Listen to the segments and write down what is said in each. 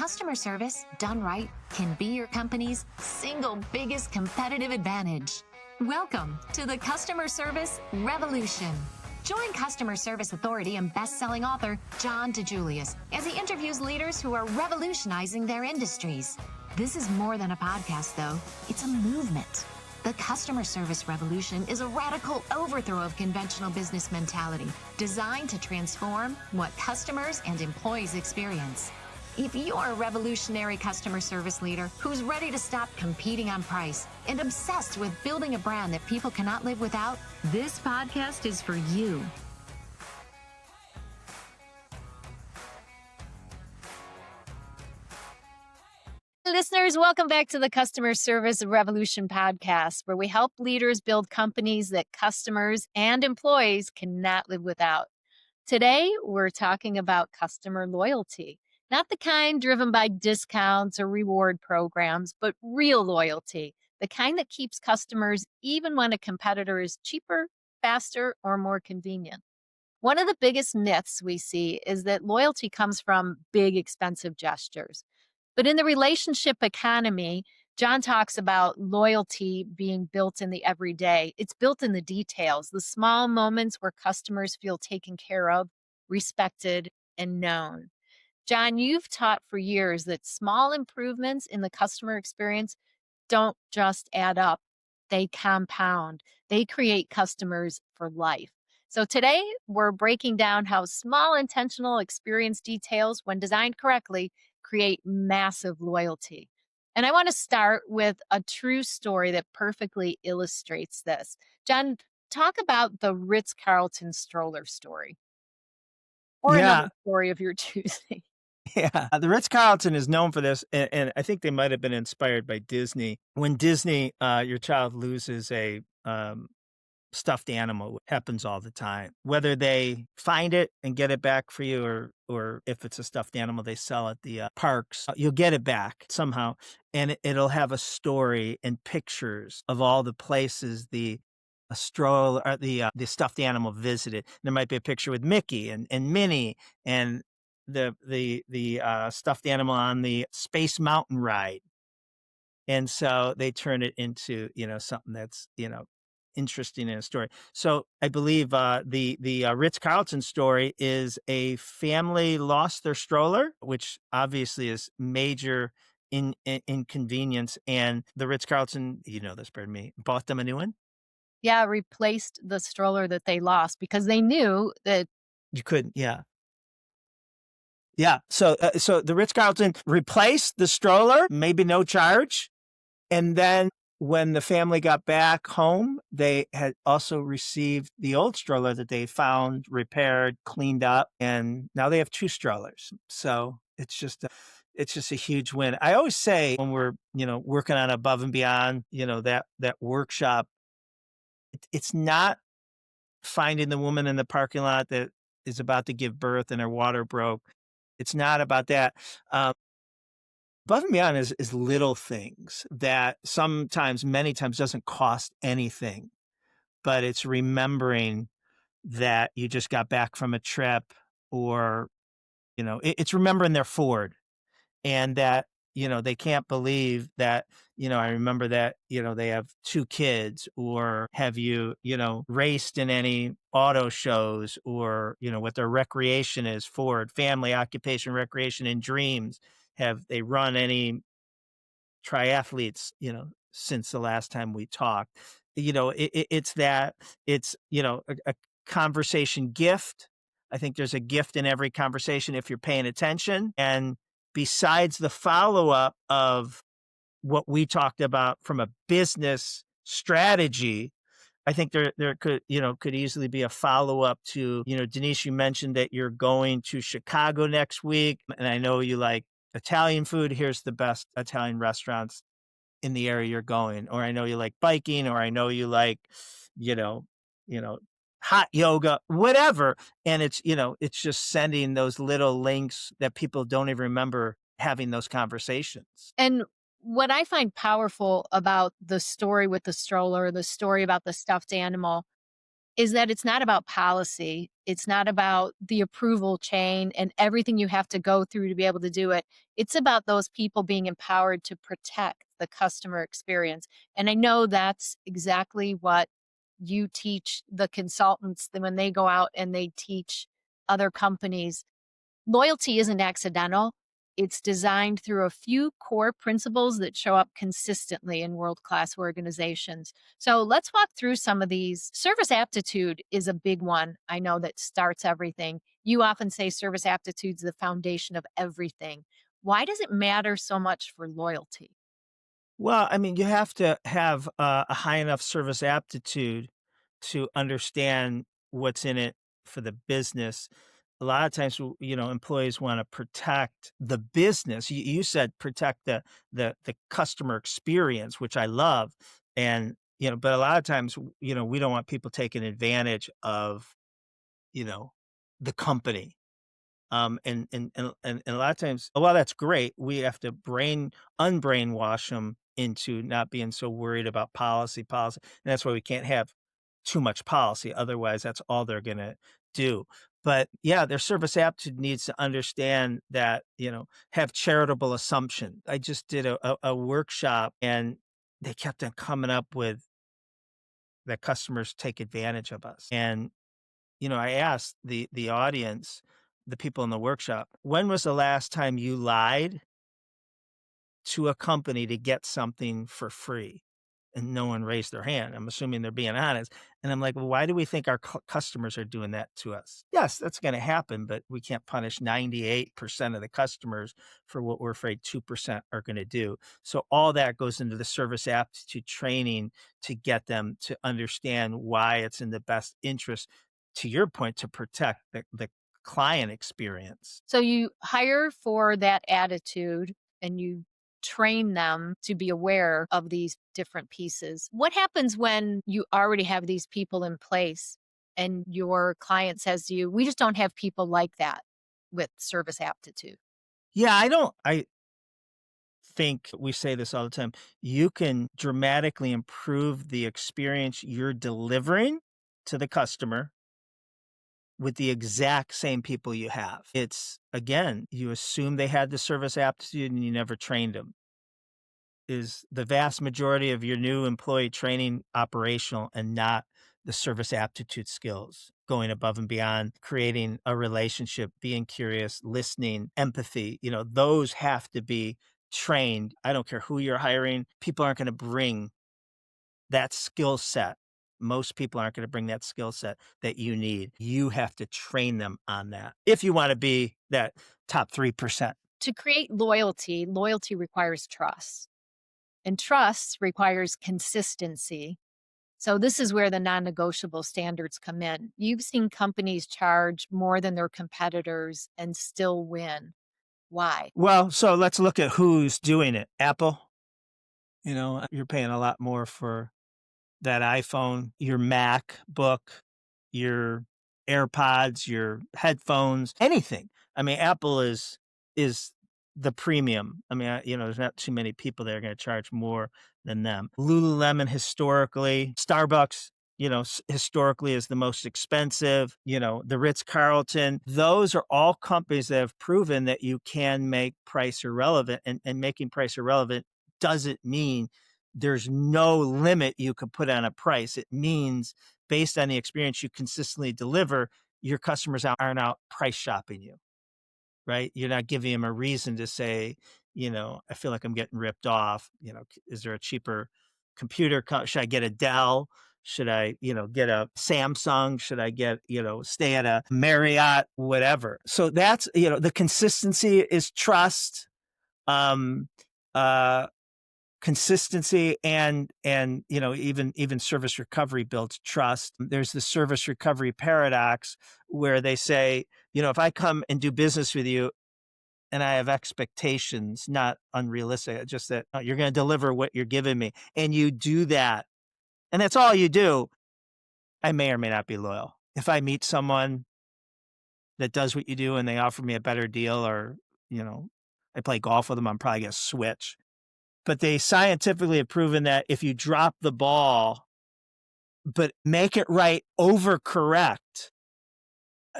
Customer service, done right, can be your company's single biggest competitive advantage. Welcome to the Customer Service Revolution. Join customer service authority and best-selling author John DiJulius as he interviews leaders who are revolutionizing their industries. This is more than a podcast, though. It's a movement. The Customer Service Revolution is a radical overthrow of conventional business mentality designed to transform what customers and employees experience. If you're a revolutionary customer service leader who's ready to stop competing on price and obsessed with building a brand that people cannot live without, this podcast is for you. Listeners, welcome back to the Customer Service Revolution podcast, where we help leaders build companies that customers and employees cannot live without. Today, we're talking about customer loyalty. Not the kind driven by discounts or reward programs, but real loyalty, the kind that keeps customers even when a competitor is cheaper, faster, or more convenient. One of the biggest myths we see is that loyalty comes from big, expensive gestures. But in the relationship economy, John talks about loyalty being built in the everyday. It's built in the details, the small moments where customers feel taken care of, respected, and known. John, you've taught for years that small improvements in the customer experience don't just add up. They compound. They create customers for life. So today, we're breaking down how small intentional experience details, when designed correctly, create massive loyalty. And I want to start with a true story that perfectly illustrates this. John, talk about the Ritz-Carlton stroller story. Or another story of your choosing. Yeah, the Ritz-Carlton is known for this, and I think they might have been inspired by Disney. When Disney, your child loses a stuffed animal, it happens all the time. Whether they find it and get it back for you, or if it's a stuffed animal they sell at the parks, you'll get it back somehow, and it'll have a story and pictures of all the places the stroller or the stuffed animal visited. There might be a picture with Mickey and Minnie and the stuffed animal on the Space Mountain ride. And so they turn it into, something that's, interesting in a story. So I believe the Ritz-Carlton story is a family lost their stroller, which obviously is major inconvenience. And the Ritz-Carlton, this, pardon me, bought them a new one. Yeah, replaced the stroller that they lost because they knew that you couldn't. Yeah. Yeah. So the Ritz-Carlton replaced the stroller, maybe no charge. And then when the family got back home, they had also received the old stroller that they found, repaired, cleaned up, and now they have two strollers. So it's just a huge win. I always say when we're, working on above and beyond, that workshop, it's not finding the woman in the parking lot that is about to give birth and her water broke. It's not about that. Above and beyond is little things that many times doesn't cost anything, but it's remembering that you just got back from a trip, or, it's remembering their Ford, and that, they can't believe that, I remember that, they have two kids, or have you, raced in any auto shows, or, what their recreation is, Ford, family, occupation, recreation, and dreams. Have they run any triathletes, since the last time we talked? It's a conversation gift. I think there's a gift in every conversation if you're paying attention. And besides the follow-up of what we talked about from a business strategy, I think there could easily be a follow-up to, Denise, you mentioned that you're going to Chicago next week, and I know you like Italian food. Here's the best Italian restaurants in the area you're going. Or I know you like biking, or I know you like, hot yoga, whatever. And it's just sending those little links that people don't even remember having those conversations. And what I find powerful about the story with the stroller, the story about the stuffed animal, is that it's not about policy. It's not about the approval chain and everything you have to go through to be able to do it. It's about those people being empowered to protect the customer experience. And I know that's exactly what you teach the consultants when they go out and they teach other companies. Loyalty isn't accidental. It's designed through a few core principles that show up consistently in world class organizations. So let's walk through some of these. Service aptitude is a big one. I know that starts everything. You often say service aptitude is the foundation of everything. Why does it matter so much for loyalty? Well, I mean, you have to have a high enough service aptitude to understand what's in it for the business. A lot of times, employees want to protect the business. You said protect the customer experience, which I love, and but a lot of times, we don't want people taking advantage of you know the company. And a lot of times, oh, well, that's great. We have to unbrainwash them into not being so worried about policy. And that's why we can't have too much policy. Otherwise, that's all they're going to do. But yeah, their service aptitude needs to understand that, have charitable assumption. I just did a workshop and they kept on coming up with that customers take advantage of us. And I asked the audience, the people in the workshop, when was the last time you lied to a company to get something for free? And no one raised their hand. I'm assuming they're being honest. And I'm like, well, why do we think our customers are doing that to us? Yes, that's going to happen, but we can't punish 98% of the customers for what we're afraid 2% are going to do. So all that goes into the service aptitude training to get them to understand why it's in the best interest, to your point, to protect the client experience. So you hire for that attitude and you train them to be aware of these different pieces. What happens when you already have these people in place and your client says to you, we just don't have people like that with service aptitude? Yeah, I think we say this all the time. You can dramatically improve the experience you're delivering to the customer with the exact same people you have. It's again, you assume they had the service aptitude and you never trained them. Is the vast majority of your new employee training operational and not the service aptitude skills, going above and beyond, creating a relationship, being curious, listening, empathy, those have to be trained. I don't care who you're hiring. People aren't going to bring that skill set. Most people aren't going to bring that skill set that you need. You have to train them on that if you want to be that top 3%. To create loyalty, loyalty requires trust, and trust requires consistency. So, this is where the non negotiable standards come in. You've seen companies charge more than their competitors and still win. Why? Well, so let's look at who's doing it. Apple, you're paying a lot more for that iPhone, your MacBook, your AirPods, your headphones, anything. I mean, Apple is the premium. I mean, there's not too many people that are going to charge more than them. Lululemon historically, Starbucks, historically is the most expensive, the Ritz-Carlton. Those are all companies that have proven that you can make price irrelevant, and making price irrelevant doesn't mean there's no limit you could put on a price. It means based on the experience you consistently deliver, your customers aren't out price shopping you, right? You're not giving them a reason to say, I feel like I'm getting ripped off. Is there a cheaper computer? Should I get a Dell? Should I, get a Samsung? Should I get, stay at a Marriott, whatever? So that's, the consistency is trust. Um, uh, Consistency and even service recovery builds trust. There's the service recovery paradox where they say, if I come and do business with you and I have expectations, not unrealistic, just that you're going to deliver what you're giving me, and you do that, and that's all you do, I may or may not be loyal. If I meet someone that does what you do and they offer me a better deal, or I play golf with them, I'm probably going to switch. But they scientifically have proven that if you drop the ball, but make it right, overcorrect,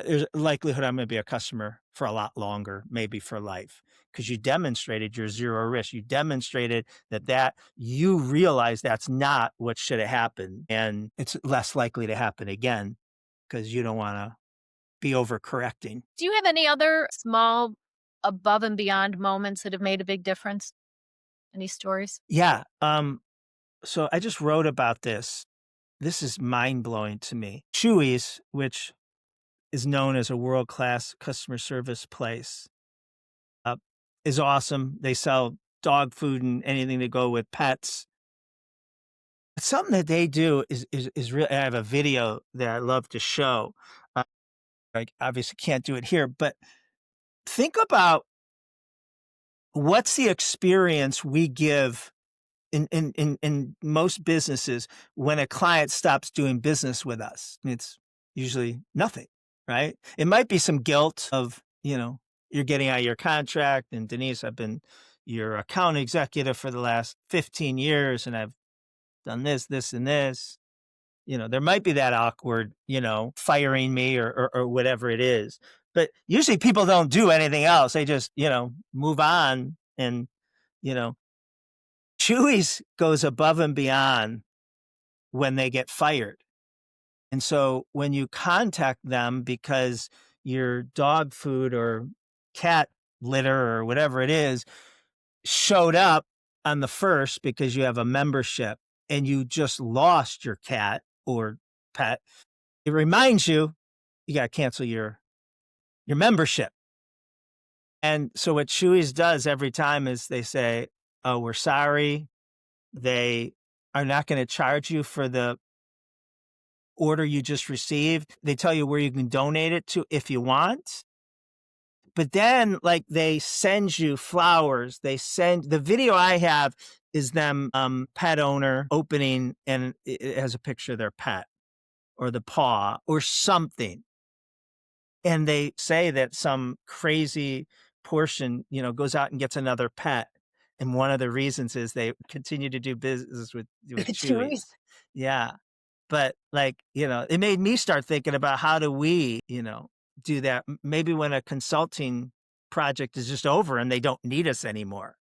there's a likelihood I'm gonna be a customer for a lot longer, maybe for life, because you demonstrated your zero risk. You demonstrated that you realize that's not what should have happened, and it's less likely to happen again because you don't wanna be overcorrecting. Do you have any other small above and beyond moments that have made a big difference? Any stories? Yeah, so I just wrote about this. This is mind-blowing to me. Chewy's, which is known as a world-class customer service place, uh, is awesome. They sell dog food and anything to go with pets. Something that they do is real. I have a video that I love to show. Uh, I obviously can't do it here, but think about what's the experience we give in most businesses when a client stops doing business with us. It's usually nothing, right? It might be some guilt of, you're getting out of your contract. And Denise, I've been your account executive for the last 15 years and I've done this, this, and this. There might be that awkward, firing me or whatever it is. But usually people don't do anything else. They just, move on and, you know, Chewy's goes above and beyond when they get fired. And so when you contact them because your dog food or cat litter or whatever it is showed up on the first because you have a membership and you just lost your cat or pet, it reminds you you got to cancel your membership. And so what Chewy's does every time is they say, "Oh, we're sorry. They are not going to charge you for the order you just received." They tell you where you can donate it to if you want. But then, like, they send you flowers. The video I have is them, pet owner opening, and it has a picture of their pet or the paw or something. And they say that some crazy portion, goes out and gets another pet. And one of the reasons is they continue to do business with Chewy's. Chewy's. Yeah. But like, it made me start thinking about how do we, do that maybe when a consulting project is just over and they don't need us anymore,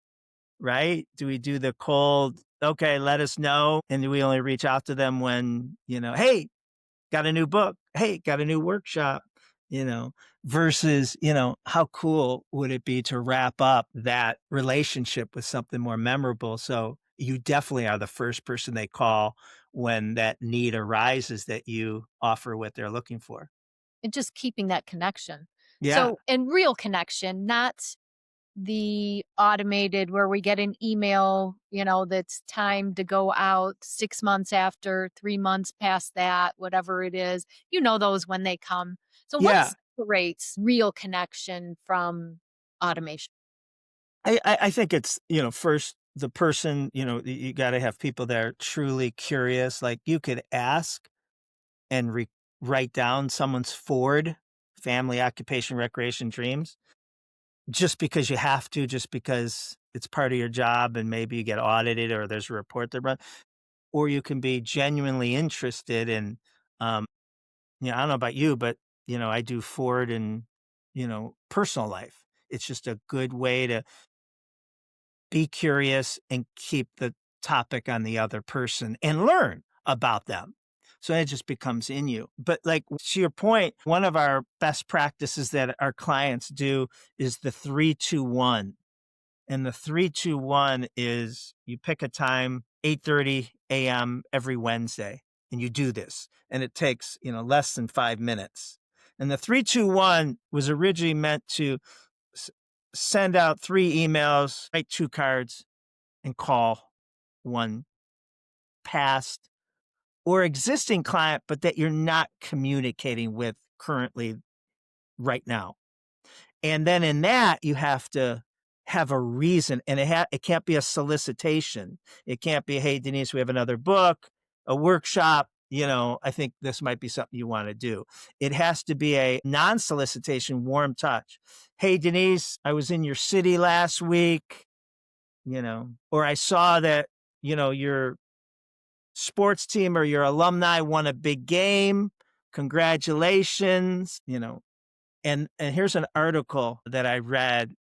right? Do we do the cold, okay, let us know, and do we only reach out to them when, hey, got a new book, hey, got a new workshop, you know, versus, how cool would it be to wrap up that relationship with something more memorable? So you definitely are the first person they call when that need arises that you offer what they're looking for. And just keeping that connection. Yeah. So, and real connection, not the automated where we get an email, that's time to go out 6 months after, 3 months past that, whatever it is. Those when they come. So what Yeah. separates real connection from automation? I think it's, first the person, you got to have people that are truly curious. Like you could ask and write down someone's Ford, family, occupation, recreation, dreams, just because you have to, just because it's part of your job and maybe you get audited or there's a report that run, or you can be genuinely interested in, um, I don't know about you, but, I do Ford and, personal life. It's just a good way to be curious and keep the topic on the other person and learn about them. So it just becomes in you. But like to your point, one of our best practices that our clients do is the 3-2-1. And the 3-2-1 is you pick a time, 8:30 a.m. every Wednesday, and you do this. And it takes, less than 5 minutes. And the 3-2-1 was originally meant to send out 3 emails, write 2 cards, and call one past or existing client, but that you're not communicating with currently right now. And then in that, you have to have a reason, and it can't be a solicitation. It can't be, "Hey, Denise, we have another book, a workshop. I think this might be something you want to do." It has to be a non-solicitation, warm touch. "Hey, Denise, I was in your city last week, or I saw that, your sports team or your alumni won a big game. congratulations, and here's an article that I read,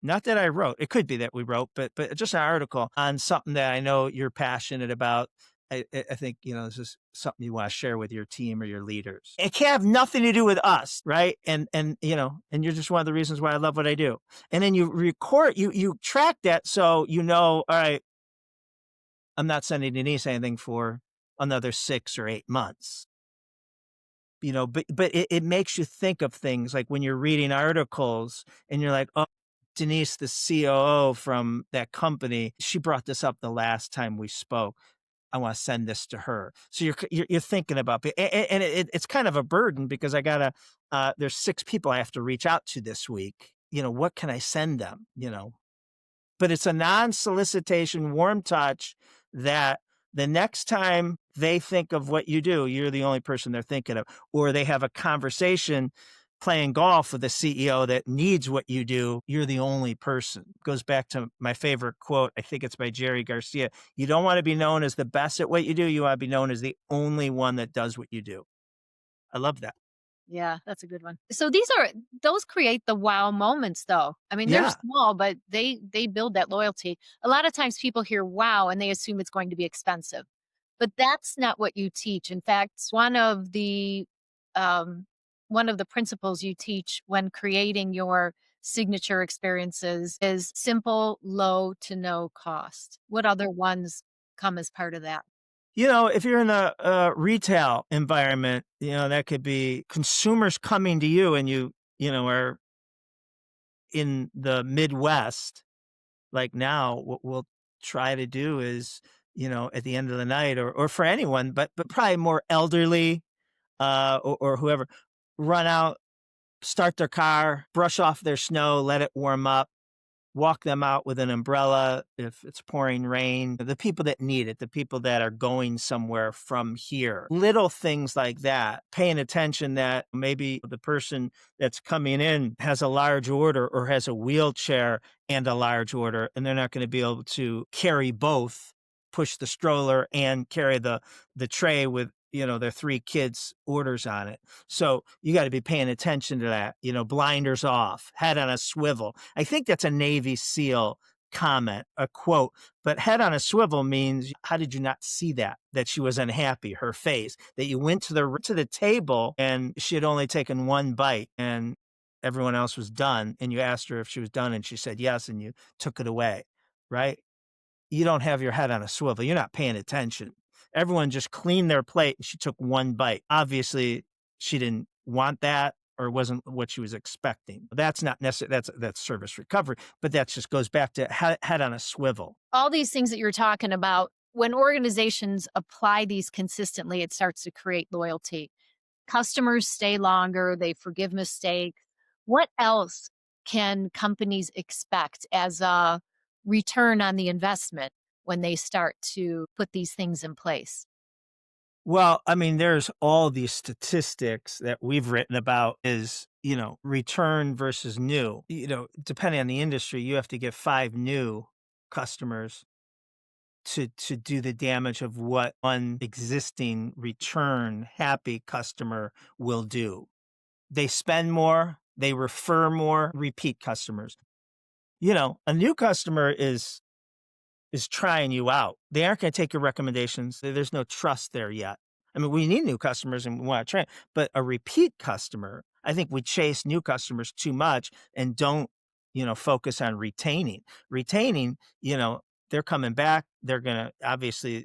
not that I wrote. It could be that we wrote, but just an article on something that I know you're passionate about. I think, this is something you want to share with your team or your leaders. It can't have nothing to do with us, right? And you're just one of the reasons why I love what I do. And then you record, you track that, so all right, I'm not sending Denise anything for another 6 or 8 months. But it makes you think of things like when you're reading articles and you're like, oh, Denise, the COO from that company, she brought this up the last time we spoke. I want to send this to her. So you're thinking about it, and it's kind of a burden because I gotta. There's 6 people I have to reach out to this week. What can I send them? But it's a non-solicitation, warm touch that the next time they think of what you do, you're the only person they're thinking of, or they have a conversation playing golf with a CEO that needs what you do, you're the only person. Goes back to my favorite quote. I think it's by Jerry Garcia. You don't want to be known as the best at what you do. You want to be known as the only one that does what you do. I love that. Yeah, that's a good one. So those create the wow moments though. I mean, they're Yeah. small, but they build that loyalty. A lot of times people hear wow and they assume it's going to be expensive. But that's not what you teach. In fact, it's um one of the principles you teach when creating your signature experiences is simple, low to no cost. What other ones come as part of that? If you're in a retail environment, that could be consumers coming to you and are in the Midwest. Like now, what we'll try to do is, at the end of the night or for anyone, but probably more elderly, or whoever, run out, start their car, brush off their snow, let it warm up, walk them out with an umbrella if it's pouring rain. The people that need it, the people that are going somewhere from here. Little things like that, paying attention that maybe the person that's coming in has a large order or has a wheelchair and a large order, and they're not going to be able to carry both, push the stroller and carry the tray with their 3 kids' orders on it. So you got to be paying attention to that, blinders off, head on a swivel. I think that's a Navy SEAL comment, a quote, but head on a swivel means, how did you not see that she was unhappy, her face, that you went to the table and she had only taken 1 bite and everyone else was done. And you asked her if she was done and she said yes, and you took it away, right? You don't have your head on a swivel. You're not paying attention. Everyone just cleaned their plate. And she took 1 bite. Obviously, she didn't want that or wasn't what she was expecting. That's not necessarily, that's service recovery, but that just goes back to head on a swivel. All these things that you're talking about, when organizations apply these consistently, it starts to create loyalty. Customers stay longer, they forgive mistakes. What else can companies expect as a return on the investment when they start to put these things in place? Well, I mean, there's all these statistics that we've written about is, return versus new. Depending on the industry, you have to get 5 new customers to do the damage of what one existing return happy customer will do. They spend more, they refer more, repeat customers. A new customer is trying you out. They aren't going to take your recommendations. There's no trust there yet. I mean, we need new customers and we want to train, but a repeat customer, I think we chase new customers too much and don't, focus on retaining. Retaining, they're coming back. They're going to obviously,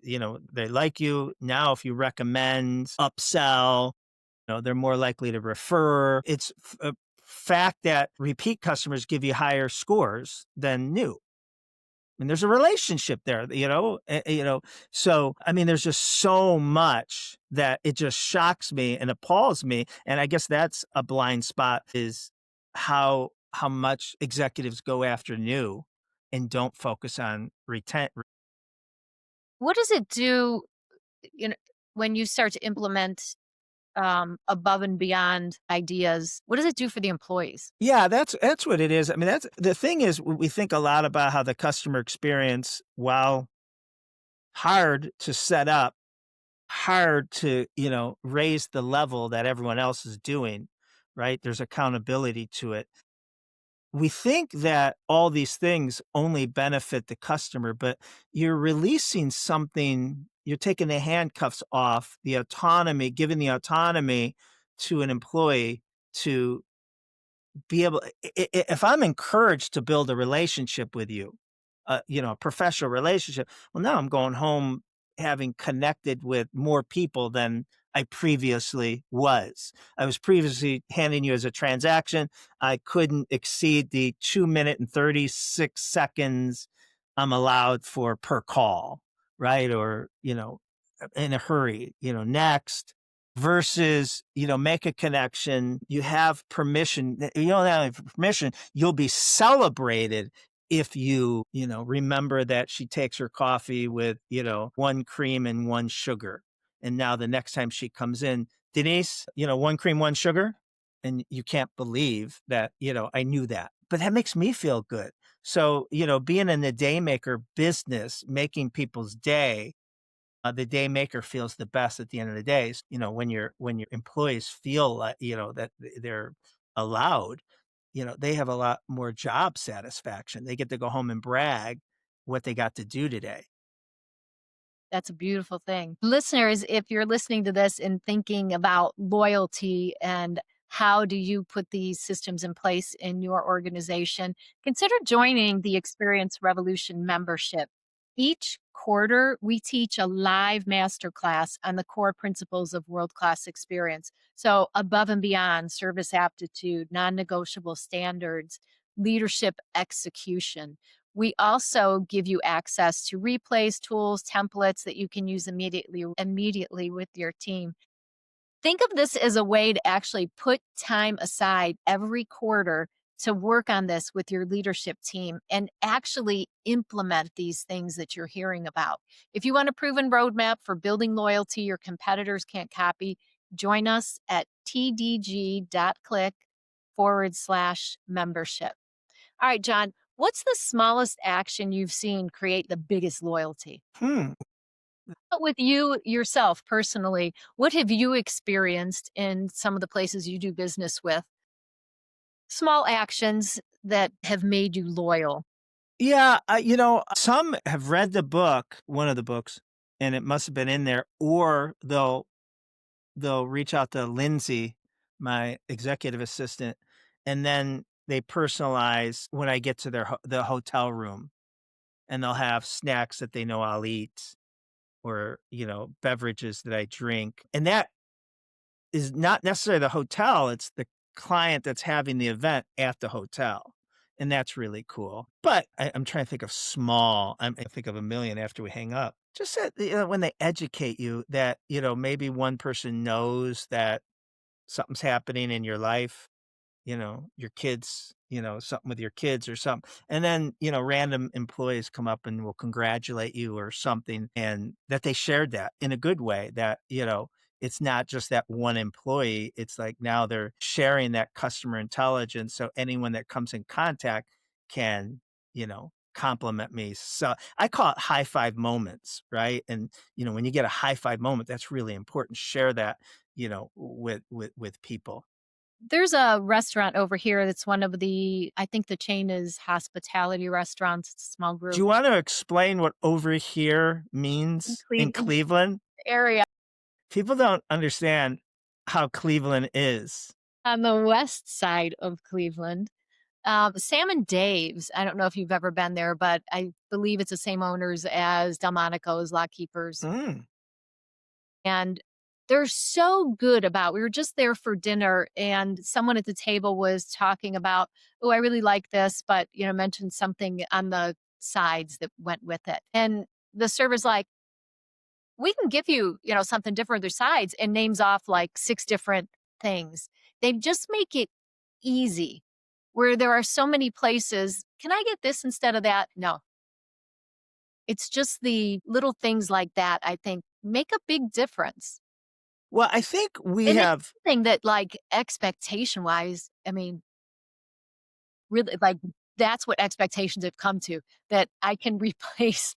they like you. Now, if you recommend, upsell, they're more likely to refer. It's a fact that repeat customers give you higher scores than new. And there's a relationship there, so, I mean, there's just so much that it just shocks me and appalls me. And I guess that's a blind spot, is how much executives go after new and don't focus on retent. What does it do, you know, when you start to implement above and beyond ideas? What does it do for the employees? Yeah, that's what it is. I mean, that's the thing is, we think a lot about how the customer experience, while hard to set up, hard to, raise the level that everyone else is doing, right? There's accountability to it. We think that all these things only benefit the customer, but you're releasing something, you're taking the handcuffs off, the autonomy, giving the autonomy to an employee to be able if I'm encouraged to build a relationship with you, a professional relationship, well, now I'm going home having connected with more people than I previously was. I was previously handing you as a transaction. I couldn't exceed the 2 minute and 36 seconds I'm allowed for per call, right? Or, in a hurry, next versus, make a connection. You have permission. You don't have permission. You'll be celebrated if remember that she takes her coffee with, one cream and one sugar. And now the next time she comes in, Denise, one cream, one sugar. And you can't believe that, I knew that. But that makes me feel good. So, being in the day maker business, making people's day, the day maker feels the best at the end of the day. When your employees feel like, that they're allowed, they have a lot more job satisfaction. They get to go home and brag what they got to do today. That's a beautiful thing. Listeners, if you're listening to this and thinking about loyalty and how do you put these systems in place in your organization, consider joining the Experience Revolution membership. Each quarter, we teach a live masterclass on the core principles of world class experience. So, above and beyond service aptitude, non negotiable standards, leadership execution. We also give you access to replays, tools, templates that you can use immediately with your team. Think of this as a way to actually put time aside every quarter to work on this with your leadership team and actually implement these things that you're hearing about. If you want a proven roadmap for building loyalty your competitors can't copy, join us at tdg.click/membership. All right, John, what's the smallest action you've seen create the biggest loyalty? Hmm. But with you yourself personally, what have you experienced in some of the places you do business with? Small actions that have made you loyal. Yeah, some have read the book, one of the books, and it must have been in there, or they'll reach out to Lindsay, my executive assistant, and then they personalize when I get to the hotel room, and they'll have snacks that they know I'll eat or, beverages that I drink. And that is not necessarily the hotel, it's the client that's having the event at the hotel. And that's really cool. But I'm trying to think of small. I think of a million after we hang up. Just that, when they educate you that, maybe one person knows that something's happening in your life, your kids, something with your kids or something. And then, random employees come up and will congratulate you or something, and that they shared that in a good way, that, it's not just that one employee. It's like now they're sharing that customer intelligence. So anyone that comes in contact can, compliment me. So I call it high five moments, right? And, when you get a high five moment, that's really important. Share that, with people. There's a restaurant over here that's one of I think the chain is Hospitality Restaurants. It's a small Do group you wanna explain what "over here" in means in Cleveland Cleveland? area People don't understand how Cleveland is. on the west side of Cleveland. Sam and Dave's. I don't know if you've ever been there, but I believe it's the same owners as Delmonico's, Lock Keepers. Mm. And they're so good about we were just there for dinner and someone at the table was talking about, "Oh, I really like this," but, mentioned something on the sides that went with it. And the server's like, "We can give you, something different with their sides," and names off like 6 different things. They just make it easy where there are so many places, "Can I get this instead of that?" No. It's just the little things like that, I think, make a big difference. Well, I think we And then have something that, like, expectation-wise, I mean, really, like, that's what expectations have come to, that I can replace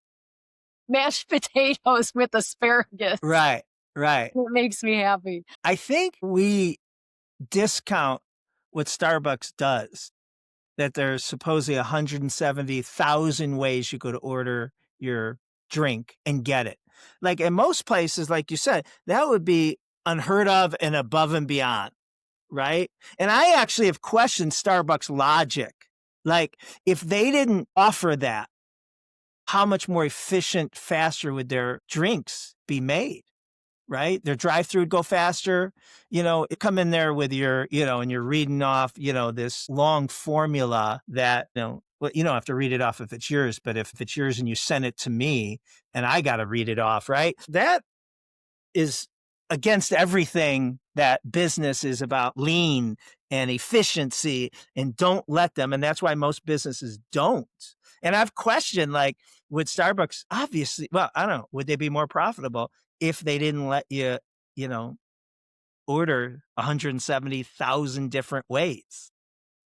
mashed potatoes with asparagus. right, Right. It makes me happy. I think we discount what Starbucks does, that there's supposedly 170,000 ways you could order your drink and get it. Like in most places, like you said, that would be unheard of and above and beyond, right? And I actually have questioned Starbucks logic. Like if they didn't offer that, how much more efficient, faster would their drinks be made? Right? Their drive-through would go faster. Come in there with your, and you're reading off, this long formula that, well, you don't have to read it off if it's yours, but if it's yours and you send it to me and I got to read it off, right? That is against everything that business is about, lean and efficiency, and don't let them. And that's why most businesses don't. And I've questioned, like, would Starbucks obviously, well, I don't know, would they be more profitable if they didn't let you, you know, order 170,000 different ways,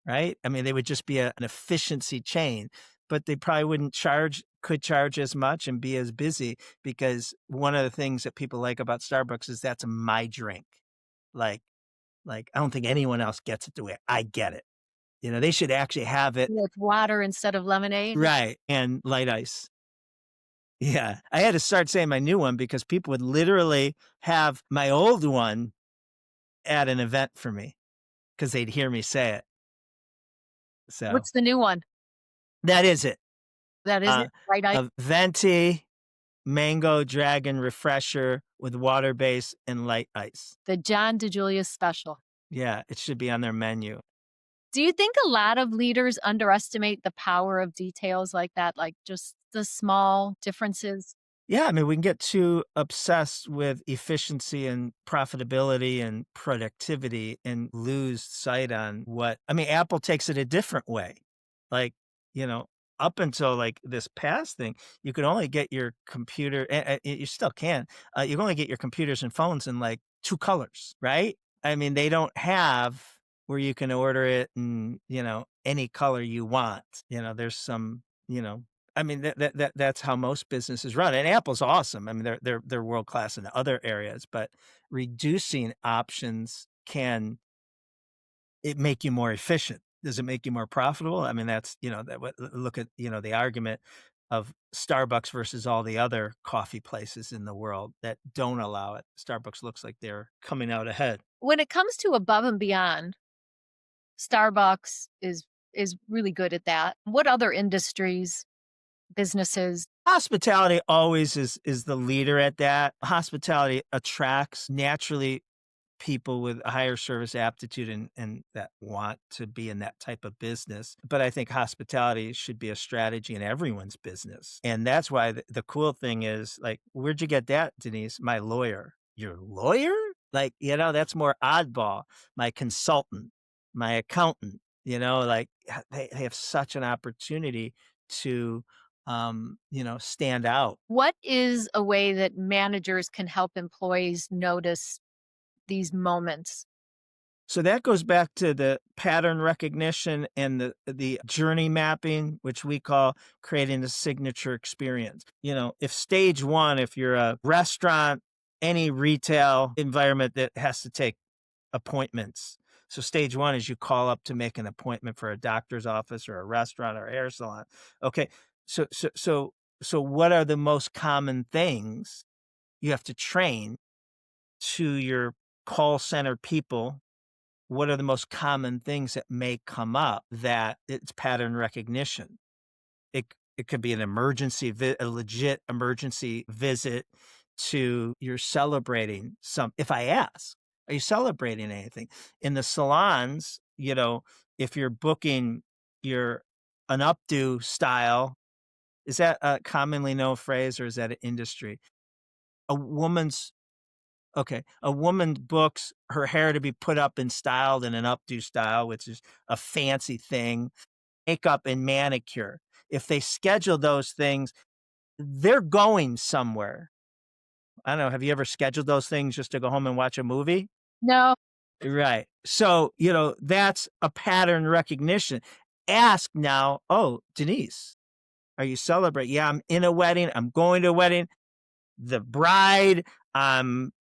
right? I mean, they would just be an efficiency chain, but they probably could charge as much and be as busy, because one of the things that people like about Starbucks is that's my drink. Like, I don't think anyone else gets it the way I get it. They should actually have it. With water instead of lemonade. Right. And light ice. Yeah. I had to start saying my new one because people would literally have my old one at an event for me because they'd hear me say it. So What's the new one? that is it. That is it, right? A venti mango dragon refresher with water base and light ice. The John DiJulius special. Yeah, it should be on their menu. Do you think a lot of leaders underestimate the power of details like that, like just the small differences? Yeah, I mean, we can get too obsessed with efficiency and profitability and productivity and lose sight on Apple takes it a different way. Like, up until like this past thing, you could only get your computer, you still can, you can only get your computers and phones in like 2 colors, right? I mean, they don't have where you can order it in, any color you want. There's some, that's how most businesses run. And Apple's awesome. I mean, they're world class in other areas, but reducing options can it make you more efficient? Does it make you more profitable? I mean, that's, look at, the argument of Starbucks versus all the other coffee places in the world that don't allow it. Starbucks looks like they're coming out ahead. When it comes to above and beyond, Starbucks is really good at that. What other industries, businesses? Hospitality always is the leader at that. Hospitality attracts naturally people with a higher service aptitude and that want to be in that type of business. But I think hospitality should be a strategy in everyone's business. And that's why the cool thing is, like, where'd you get that, Denise? My lawyer. Your lawyer? Like, that's more oddball. My consultant, my accountant, like they have such an opportunity to stand out. What is a way that managers can help employees notice these moments? So that goes back to the pattern recognition and the journey mapping, which we call creating a signature experience. If stage one, if you're a restaurant, any retail environment that has to take appointments. So stage one is you call up to make an appointment for a doctor's office or a restaurant or a hair salon. Okay. So what are the most common things you have to train to your call center people? What are the most common things that may come up that it's pattern recognition? It could be an emergency, a legit emergency visit to you're celebrating if I ask, are you celebrating anything? In the salons, if you're booking an updo style, is that a commonly known phrase or is that an industry? A woman's Okay. A woman books her hair to be put up and styled in an updo style, which is a fancy thing, makeup and manicure. If they schedule those things, they're going somewhere. I don't know. Have you ever scheduled those things just to go home and watch a movie? No. Right. So, that's a pattern recognition. Ask now, oh, Denise, are you celebrating? Yeah, I'm in a wedding. I'm going to a wedding. The bride, I'm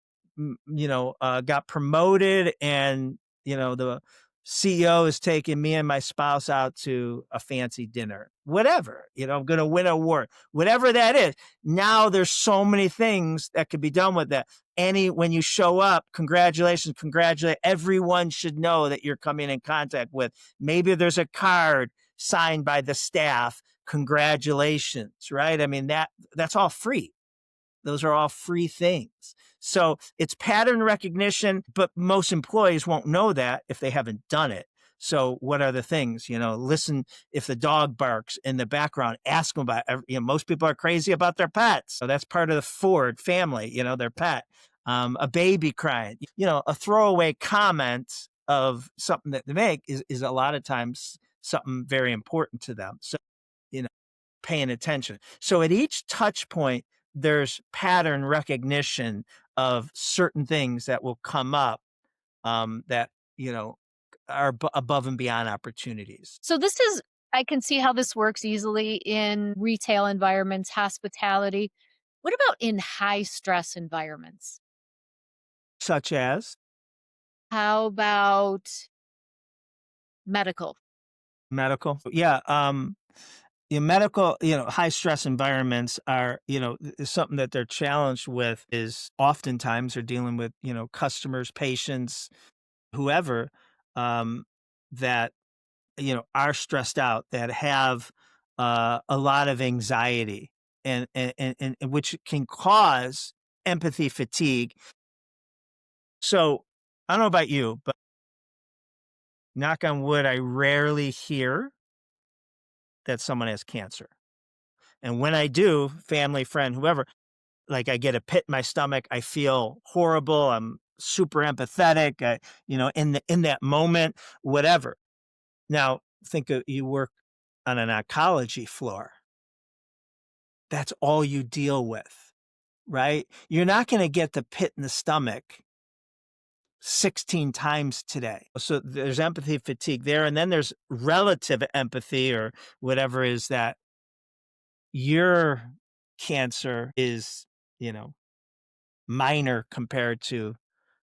got promoted, and the CEO is taking me and my spouse out to a fancy dinner, whatever, I'm going to win an award, whatever that is. Now there's so many things that could be done with that. When you show up, congratulations, congratulate. Everyone should know that you're coming in contact with. Maybe there's a card signed by the staff. Congratulations, right? I mean, that's all free. Those are all free things. So it's pattern recognition, but most employees won't know that if they haven't done it. So what are the things? Listen, if the dog barks in the background, ask them about it. Most people are crazy about their pets. So that's part of the Ford family, their pet. A baby crying, a throwaway comment of something that they make is a lot of times something very important to them. So, paying attention. So at each touch point, there's pattern recognition of certain things that will come up that, are above and beyond opportunities. So I can see how this works easily in retail environments, hospitality. What about in high stress environments? Such as How about medical? medical. Yeah. Medical, high stress environments are, something that they're challenged with is oftentimes they're dealing with, customers, patients, whoever, that, are stressed out, that have a lot of anxiety, and which can cause empathy fatigue. So I don't know about you, but knock on wood, I rarely hear that someone has cancer. And when I do, family, friend, whoever, like I get a pit in my stomach, I feel horrible. I'm super empathetic, in that moment, whatever. Now, think of you work on an oncology floor. That's all you deal with, right? You're not going to get the pit in the stomach 16 times today. So there's empathy fatigue there. And then there's relative empathy or whatever is that your cancer is, minor compared to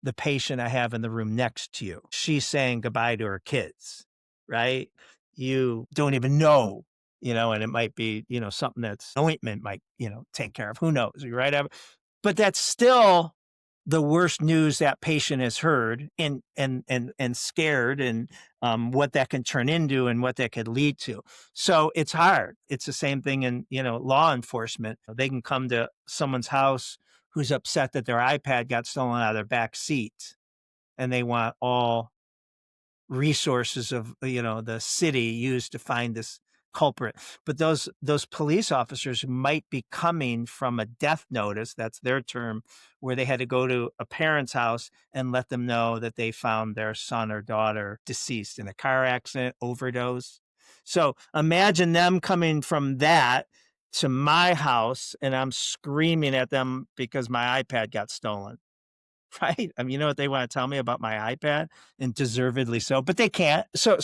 the patient I have in the room next to you. She's saying goodbye to her kids, right? You don't even know, and it might be, something that's ointment might, take care of. Who knows, right? But that's still the worst news that patient has heard, and scared, and what that can turn into and what that could lead to. So it's hard. It's the same thing in, law enforcement. They can come to someone's house who's upset that their iPad got stolen out of their back seat, and they want all resources of, the city used to find this culprit. But those police officers might be coming from a death notice, that's their term, where they had to go to a parent's house and let them know that they found their son or daughter deceased in a car accident, overdose. So imagine them coming from that to my house, and I'm screaming at them because my iPad got stolen. Right? I mean, you know what they want to tell me about my iPad, and deservedly so, but they can't. So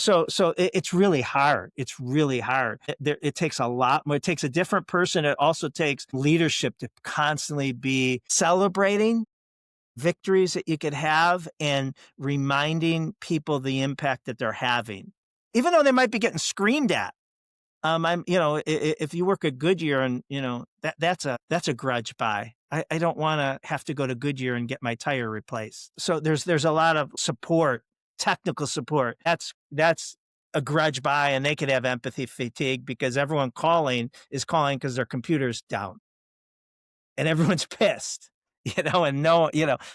it's really hard. It's really hard. It takes a lot more. It takes a different person. It also takes leadership to constantly be celebrating victories that you could have and reminding people the impact that they're having, even though they might be getting screamed at. If you work at Goodyear, and that's a grudge buy. I don't want to have to go to Goodyear and get my tire replaced. So there's a lot of support, technical support. That's a grudge buy, and they could have empathy fatigue because everyone is calling because their computer's down, and everyone's pissed, and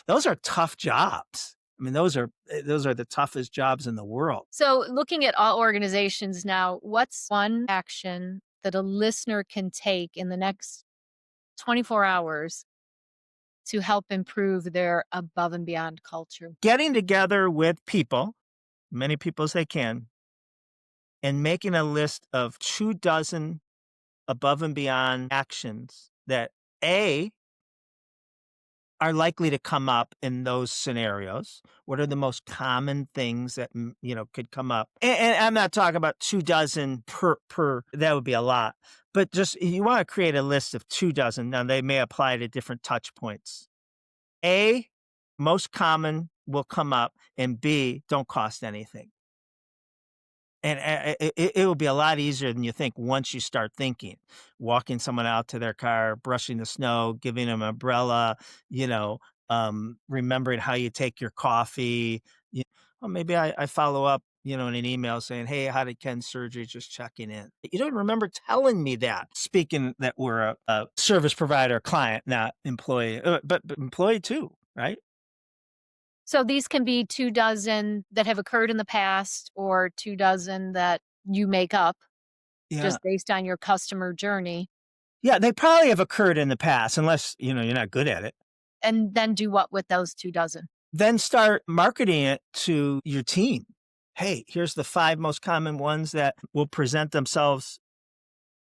those are tough jobs. I mean, those are the toughest jobs in the world. So, looking at all organizations now, what's one action that a listener can take in the next 24 hours to help improve their above and beyond culture? Getting together with people, many people as they can, and making a list of 24 above and beyond actions that are likely to come up in those scenarios. What are the most common things that, could come up? And I'm not talking about 24 per, that would be a lot. But just, you want to create a list of 24. Now, they may apply to different touch points. most common will come up, and B, don't cost anything. And it will be a lot easier than you think once you start thinking. Walking someone out to their car, brushing the snow, giving them an umbrella, you know, remembering how you take your coffee. Well, maybe I follow up, in an email saying, "Hey, how did Ken's surgery? Just checking in." You don't remember telling me that. Speaking that we're a service provider client, not employee, but employee too, right? So these can be 2 dozen that have occurred in the past or 2 dozen that you make up Yeah. just based on your customer journey, Yeah, they probably have occurred in the past unless, you're not good at it. and then do what with those 2 dozen? Then start marketing it to your team. Hey, here's the 5 most common ones that will present themselves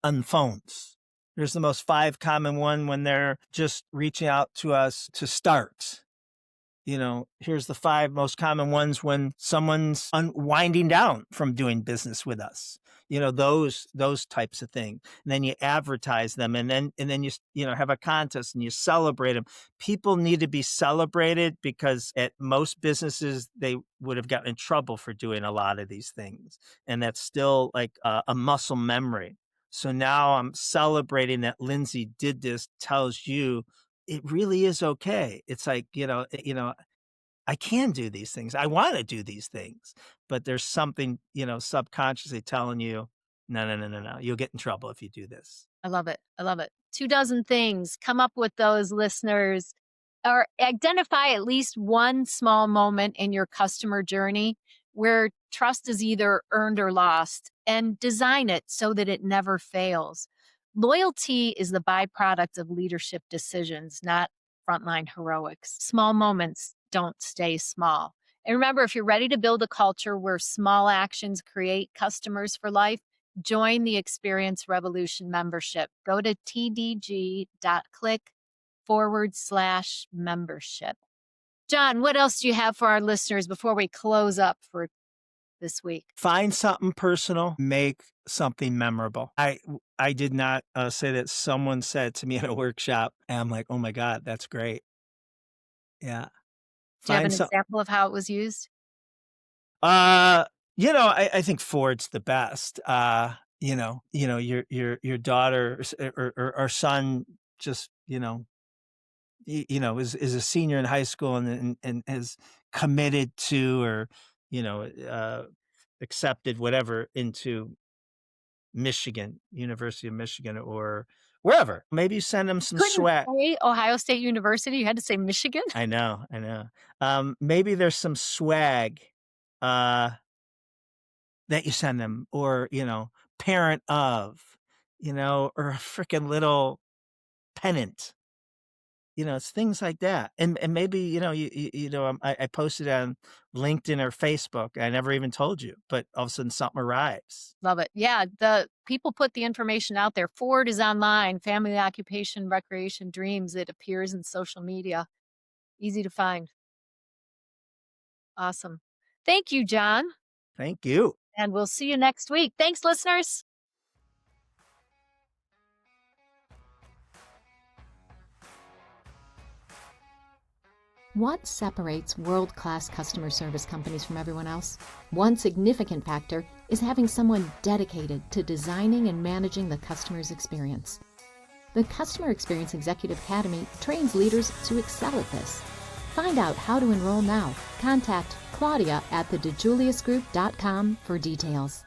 on phones. Here's the most 5 common one when they're just reaching out to us to start. Here's the 5 most common ones when someone's winding down from doing business with us. Those types of things. And then you advertise them, and then you have a contest and you celebrate them. People need to be celebrated because at most businesses they would have gotten in trouble for doing a lot of these things, and that's still like a muscle memory. So now I'm celebrating that Lindsay did this. Tells you it really is okay. It's like, I can do these things. I want to do these things, but there's something, subconsciously telling you, no, no, no, no, no. You'll get in trouble if you do this. I love it. I love it. 2 dozen things. Come up with those, listeners, or identify at least one small moment in your customer journey where trust is either earned or lost, and design it so that it never fails. Loyalty is the byproduct of leadership decisions, not frontline heroics. Small moments don't stay small. And remember, if you're ready to build a culture where small actions create customers for life, join the Experience Revolution membership. Go to tdg.click/membership. John, what else do you have for our listeners before we close up for this week? Find something personal, make something memorable. I did not say that. Someone said to me at a workshop, and I'm like, oh my God, that's great. Yeah. Do you have Find an some. example of how it was used? Uh, I think Ford's the best. Your daughter or son just, is a senior in high school and is committed to or, you know, uh, accepted whatever into Michigan, University of Michigan or wherever. Maybe send them some Couldn't swag. say Ohio State University, you had to say Michigan? I know, I know. Maybe there's some swag, uh, that you send them or, parent of, or a freaking little pennant. It's things like that. And maybe, I posted on LinkedIn or Facebook. I never even told you, but all of a sudden something arrives. Love it. Yeah, the people put the information out there. Ford is online, family, occupation, recreation, dreams. It appears in social media. Easy to find. Awesome. Thank you, John. Thank you. And we'll see you next week. Thanks, listeners. What separates world-class customer service companies from everyone else? One significant factor is having someone dedicated to designing and managing the customer's experience. The Customer Experience Executive Academy trains leaders to excel at this. Find out how to enroll now. Contact Claudia at thedijuliusgroup.com for details.